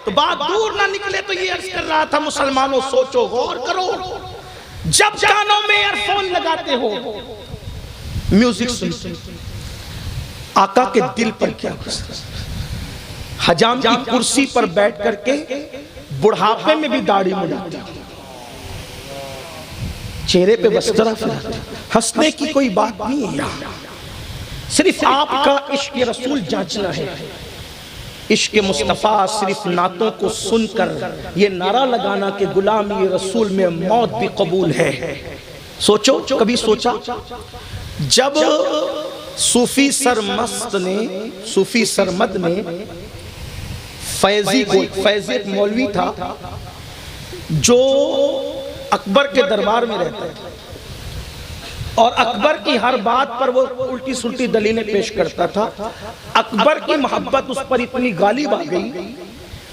تو بات دور نہ نکلے تو یہ عرض کر رہا تھا مسلمانوں سوچو غور کرو، جب کانوں میں ایئر فون لگاتے ہو میوزک سنتے آقا کے دل پر کیا گزرا؟ حجام کی کرسی پر بیٹھ کر کے بڑھاپے میں بھی داڑھی مڈاتے، چہرے پہ وسطرہ پھراتے، ہنسنے کی کوئی بات نہیں ہے یہاں، صرف آپ کا عشق رسول جانچنا ہے، عشق مصطفیٰ صرف نعتوں کو سن کر یہ نعرہ لگانا کہ غلامی رسول میں موت بھی قبول ہے۔ سوچو، کبھی سوچا جب صوفی سرمد نے فیضی ایک مولوی تھا جو اکبر کے دربار میں رہتا ہے اور اکبر کی ہر بات پر وہ الٹی سلٹی دلیلیں پیش کرتا تھا، اکبر کی محبت اس پر اتنی غالب آ گئی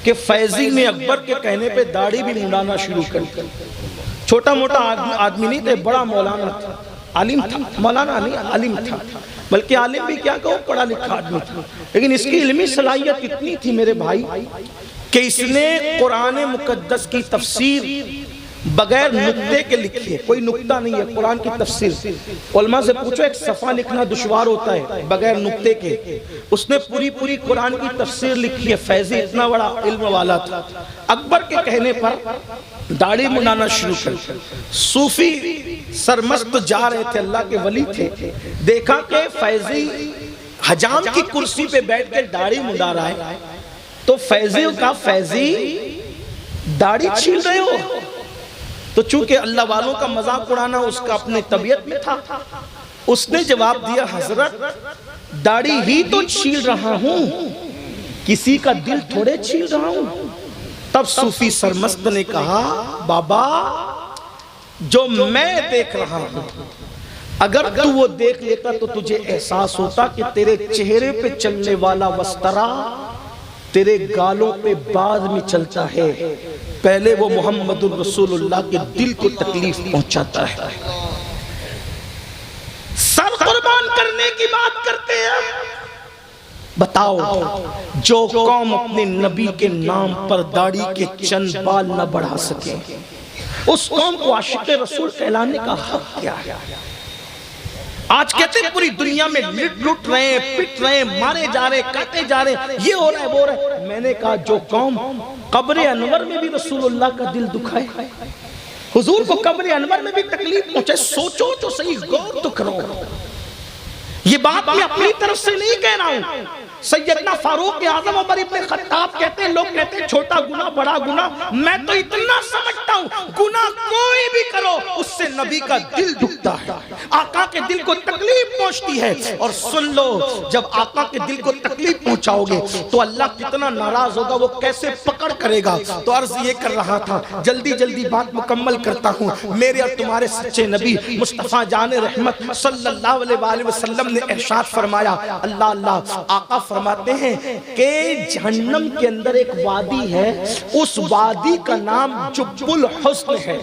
کہ فیضی نے اکبر کے کہنے پہ داڑھی بھی منڈانا شروع کر دی۔ چھوٹا موٹا آدمی نہیں تھے، بڑا مولانا تھا، عالم تھا، مولانا نہیں عالم تھا، بلکہ عالم بھی کیا کہو پڑھا لکھا آدمی تھا، لیکن اس کی علمی صلاحیت اتنی تھی میرے بھائی کہ اس نے قرآن مقدس کی تفسیر بغیر نقطے کے لکھی ہے، کوئی نقطہ نہیں ہے قرآن کی تفسیر۔ علماء سے پوچھو ایک صفحہ لکھنا دشوار ہوتا ہے بغیر نقطے کے، اس نے پوری قرآن کی تفسیر لکھی ہے۔ فیضی اتنا بڑا علم والا تھا، اکبر کے کہنے پر داڑھی منڈانا شروع کر دیا۔ صوفی سرمست جا رہے تھے، اللہ کے ولی تھے، دیکھا کہ فیضی حجام کی کرسی پہ بیٹھ کے داڑھی منڈا رہا ہے، تو فیضی کا فیضی داڑھی چھیل رہے ہو؟ تو چونکہ اللہ والوں کا مذاق اڑانا اس کا اپنے طبیعت میں تھا، اس نے جواب دیا حضرت داڑھی ہی تو چھیل رہا ہوں، کسی کا دل تھوڑے چھیل رہا ہوں۔ تب صوفی سرمست نے کہا بابا جو میں دیکھ رہا ہوں اگر تو وہ دیکھ لیتا تو تجھے احساس ہوتا کہ تیرے چہرے پہ چلنے والا وسطرہ تیرے گالوں پہ بعد میں چلتا ہے، پہلے وہ محمد الرسول اللہ کے دل کو تکلیف پہنچاتا ہے۔ سر قربان کرنے کی بات کرتے ہیں، بتاؤ جو قوم اپنے نبی کے نام پر داڑھی کے چند بال نہ بڑھا سکے اس قوم کو عاشق رسول کہلانے کا حق کیا ہے؟ آج کہتے ہیں پوری دنیا میں لٹ رہے ہیں، پٹ رہے ہیں، مارے جا رہے ہیں، کاٹے جا رہے ہیں، یہ ہو رہا ہے وہ ہو رہا ہے۔ میں نے کہا جو قوم قبر انور میں بھی رسول اللہ کا دل دکھائے، حضور کو قبر انور میں بھی تکلیف پہنچے، سوچو تو صحیح، غور تو کرو۔ یہ بات میں اپنی طرف سے نہیں کہہ رہا ہوں، سیدنا فاروق اعظم عمر ابن خطاب کہتے ہیں، لوگ کہتے ہیں چھوٹا گناہ بڑا گناہ، میں تو اتنا سمجھتا ہوں گناہ کوئی بھی کرو اس سے نبی کا دل دکھتا ہے، آقا کے دل کو تکلیف پہنچتی ہے۔ اور سن لو جب آقا کے دل کو تکلیف پہنچاؤ گے تو اللہ کتنا ناراض ہوگا، وہ کیسے پکڑ کرے گا۔ تو عرض یہ کر رہا تھا، جلدی بات مکمل کرتا ہوں، میرے اور تمہارے سچے نبی مصطفیٰ جان رحمت صلی اللہ علیہ وسلم نے ارشاد فرمایا، اللہ آقا فرماتے ہیں کہ جہنم کے اندر ایک وادی ہے، اس وادی کا نام جب الحزن ہے،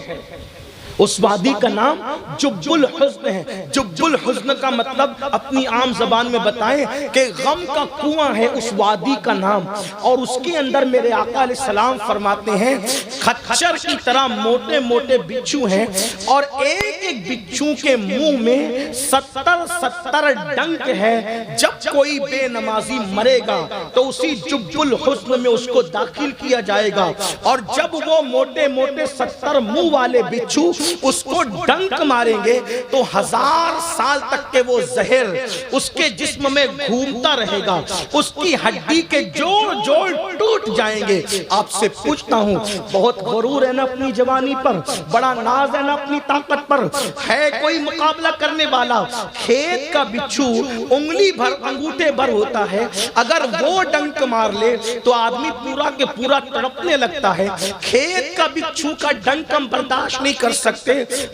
اس وادی کا نام جب الحزن ہے۔ جب الحزن کا مطلب اپنی عام زبان میں بتائیں کہ غم کا کنواں ہے اس وادی کا نام، اور اس کے اندر میرے آقا علیہ السلام فرماتے ہیں خچر کی طرح موٹے موٹے بچھو ہیں، اور ایک ایک بچھو کے منہ میں 70 ڈنک ہے۔ جب کوئی بے نمازی مرے گا تو اسی جب الحزن میں اس کو داخل کیا جائے گا، اور جب وہ موٹے موٹے 70 منہ والے بچھو اس کو ڈنک ماریں گے تو 1000 سال تک کے وہ زہر اس کے جسم میں گھومتا رہے گا، اس کی ہڈی کے جوڑ ٹوٹ جائیں گے۔ آپ سے پوچھتا ہوں، بہت غرور ہے نا اپنی جوانی پر، بڑا ناز ہے نا اپنی طاقت پر، ہے کوئی مقابلہ کرنے والا؟ کھیت کا بچھو انگلی بھر انگوٹھے بھر ہوتا ہے، اگر وہ ڈنک مار لے تو آدمی پورا کے پورا تڑپنے لگتا ہے۔ کھیت کا بچھو کا ڈنک ہم برداشت نہیں کر سکتے،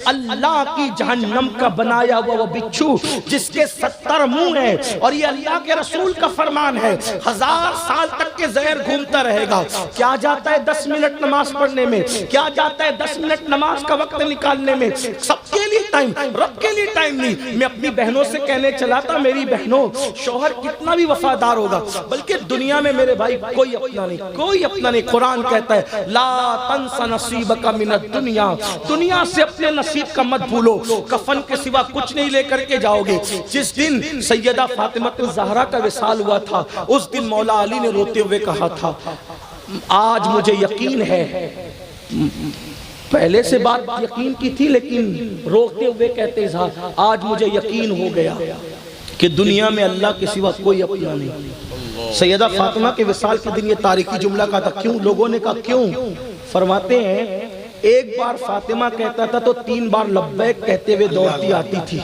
اللہ کی جہنم کا بنایا وہ بچھو جس کے 70 منہ ہیں، اور یہ اللہ کے رسول کا فرمان ہے، 1000 سال تک کے زہر گھومتا رہے گا۔ کیا جاتا ہے 10 منٹ نماز پڑھنے میں، کیا جاتا ہے 10 منٹ نماز کا وقت نکالنے میں، سب کے لیے ٹائم، رب کے لیے ٹائم نہیں۔ میں اپنی بہنوں سے کہنے چلا تھا، میری بہنوں شوہر کتنا بھی وفادار ہوگا بلکہ دنیا میں میرے بھائی کوئی اپنا نہیں، کوئی اپنا نہیں۔ قرآن کہتا ہے لا تنس نصیبک من الدنیا، دنیا سے اپنے نصیب کا مت بھولو، کفن کے سوا کچھ نہیں لے کر کے جاؤ گے۔ جس دن سیدہ فاطمہ الزہرا کا وصال ہوا تھا اس دن مولا علی نے روتے ہوئے کہا تھا آج مجھے یقین ہے، پہلے سے بات یقین کی تھی لیکن روتے ہوئے کہتے ہیں آج مجھے یقین ہو گیا کہ دنیا میں اللہ کے سوا کوئی اپنا نہیں۔ سیدہ فاطمہ کے وصال کے دن یہ تاریخی جملہ کہا تھا، کیوں؟ لوگوں نے کہا کیوں؟ فرماتے ہیں ایک بار فاطمہ کہتا تھا تو 3 بار لبیک کہتے ہوئے دوڑتی آتی تھی،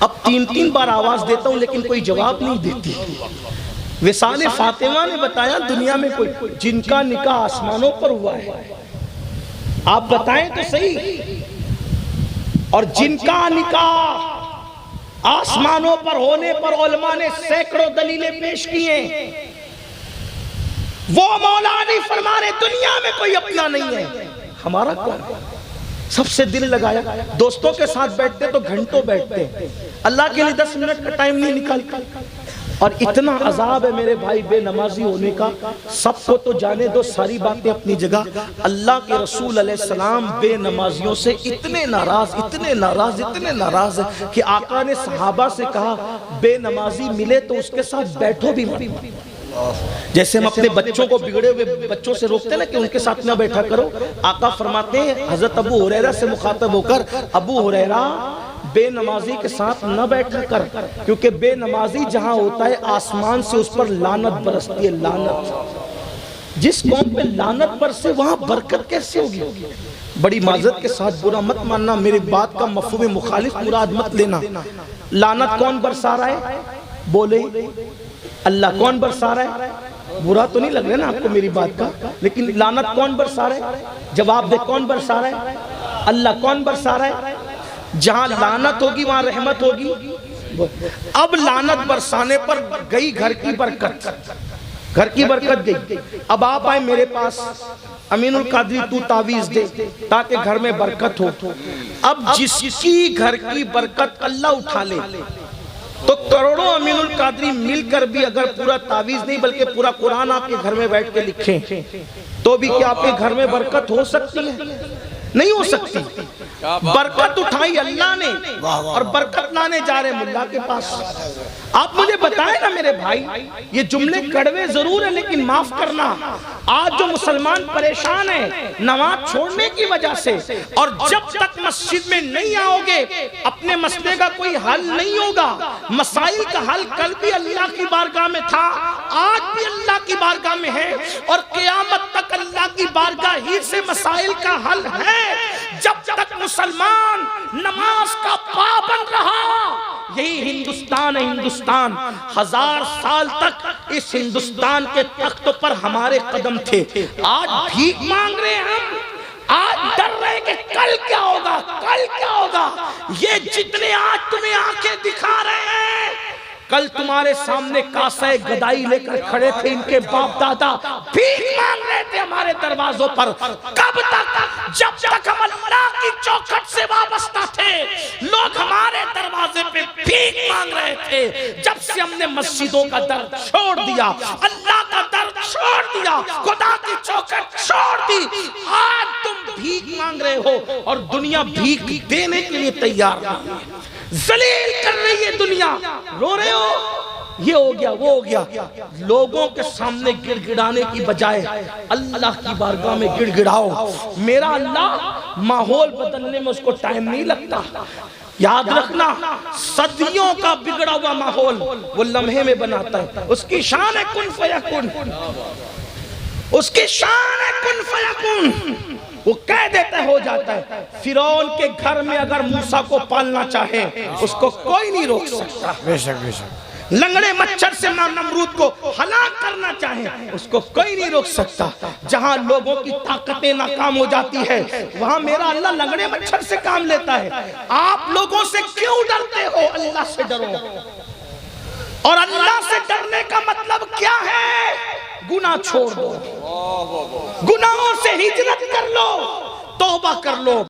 اب 3 بار آواز دیتا ہوں لیکن کوئی جواب نہیں دیتی۔ وصال فاطمہ نے بتایا دنیا میں کوئی، جن کا نکاح آسمانوں پر ہوا ہے آپ بتائیں تو صحیح، اور جن کا نکاح آسمانوں پر ہونے پر علماء نے سینکڑوں دلیلیں پیش کی ہیں، وہ مولا علی فرما رہے دنیا میں کوئی اپنا نہیں ہے، ہمارا کون؟ سب سے دل لگایا، دوستوں کے ساتھ بیٹھتے تو گھنٹوں بیٹھتے، اللہ کے لیے 10 منٹ کا ٹائم نہیں نکالتے۔ اور اتنا عذاب ہے میرے بھائی بے نمازی ہونے کا، سب کو تو جانے دو، ساری باتیں اپنی جگہ۔ اللہ کے رسول علیہ السلام بے نمازیوں سے اتنے ناراض ہے کہ آقا نے صحابہ سے کہا بے نمازی ملے تو اس کے ساتھ بیٹھو بھی مت۔ جیسے ہم اپنے بچوں کو بگڑے ہوئے بچوں سے روکتے ہیں نا کہ ان کے ساتھ نہ بیٹھا کرو، آقا فرماتے ہیں حضرت ابو ہریرہ سے مخاطب ہو کر، ابو ہریرہ بے نمازی کے ساتھ نہ بیٹھا کر، کیونکہ بے نمازی جہاں ہوتا ہے آسمان سے اس پر لعنت برستی ہے، لعنت۔ جس قوم پہ لعنت برسے وہاں برکت کیسے ہوگی؟ بڑی معذرت کے ساتھ برا مت ماننا، میری بات کا مفہوم مخالف مراد مت لینا۔ لعنت کون برسا رہا ہے؟ بولے اللہ۔ کون برسا رہا ہے؟ برا تو نہیں لگ رہا نا آپ کو میری بات کا، لیکن لعنت کون برسا رہا ہے؟ جواب دے، کون برسا رہا ہے؟ اللہ۔ کون برسا رہا ہے؟ جہاں لعنت ہوگی وہاں رحمت ہوگی۔ اب لعنت برسانے پر گئی گھر کی برکت، گھر کی برکت گئی۔ اب آپ آئے میرے پاس، امین القادری تو تعویذ دے تاکہ گھر میں برکت ہو۔ اب جس کی گھر کی برکت اللہ اٹھا لے تو کروڑوں امین القادری مل کر بھی اگر پورا تعویذ نہیں بلکہ پورا قرآن آپ کے گھر میں بیٹھ کے لکھیں تو بھی کیا آپ کے گھر میں برکت ہو سکتی ہے؟ نہیں ہو سکتی۔ برکت اٹھائی اللہ نے اور برکت لانے جا رہے ملا کے پاس۔ آپ مجھے بتائیں نا میرے بھائی، یہ جملے کڑوے ضرور ہیں لیکن معاف کرنا، آج جو مسلمان پریشان ہیں نماز چھوڑنے کی وجہ سے، اور جب تک مسجد میں نہیں آؤ گے اپنے مسئلے کا کوئی حل نہیں ہوگا۔ مسائل کا حل کل بھی اللہ کی بارگاہ میں تھا، آج بھی اللہ کی بارگاہ میں ہے، اور قیامت تک اللہ کی بارگاہ ہی سے مسائل کا حل ہے۔ جب تک مسلمان نماز کا پابند رہا، یہی ہندوستان ہے ہندوستان۔ 1000 سال تک اس ہندوستان کے تخت پر ہمارے قدم تھے، آج بھیک مانگ رہے ہیں ہم، آج ڈر رہے کہ کل کیا ہوگا، کل کیا ہوگا۔ یہ جتنے آج تمہیں آنکھیں دکھا رہے ہیں، کل تمہارے سامنے کاسہ گدائی لے کر کھڑے تھے، ان کے باپ دادا بھیک مانگ رہے تھے ہمارے دروازوں پر۔ کب تک؟ جب تک ہم اللہ کی چوکھٹ سے وابستہ تھے لوگ ہمارے دروازے پہ بھیک مانگ رہے تھے۔ جب سے ہم نے مسجدوں کا در چھوڑ دیا، اللہ کا در چھوڑ دیا، خدا کی چوکھٹ چھوڑ دی، آج تم بھیک مانگ رہے ہو اور دنیا بھیک دینے کے لیے تیار نہیں ہے، ذلیل کر رہی ہے دنیا۔ رو رہے ہو یہ ہو گیا وہ ہو گیا، لوگوں کے سامنے گڑ گڑانے کی بجائے اللہ کی بارگاہ میں گڑ گڑاؤ۔ میرا اللہ ماحول بدلنے میں اس کو ٹائم نہیں لگتا، یاد رکھنا صدیوں کا بگڑا ہوا ماحول وہ لمحے میں بناتا ہے۔ اس کی شان ہے کن فیکن، اس کی شان ہے کن فیکن، وہ کہہ دیتا ہے ہو جاتا ہے۔ فرعون کے گھر میں اگر موسیٰ کو پالنا چاہے اس کو کوئی نہیں روک سکتا، بے شک بے شک۔ لنگڑے مچھر سے نمرود کو ہلاک کرنا چاہے اس کو کوئی نہیں روک سکتا۔ جہاں لوگوں کی طاقتیں ناکام ہو جاتی ہے وہاں میرا اللہ لنگڑے مچھر سے کام لیتا ہے۔ آپ لوگوں سے کیوں ڈرتے ہو؟ اللہ سے ڈرو، اور اللہ سے ڈرنے کا مطلب کیا ہے؟ گناہ چھوڑ دو، گناہوں سے ہجرت کر لو، توبہ کر لو.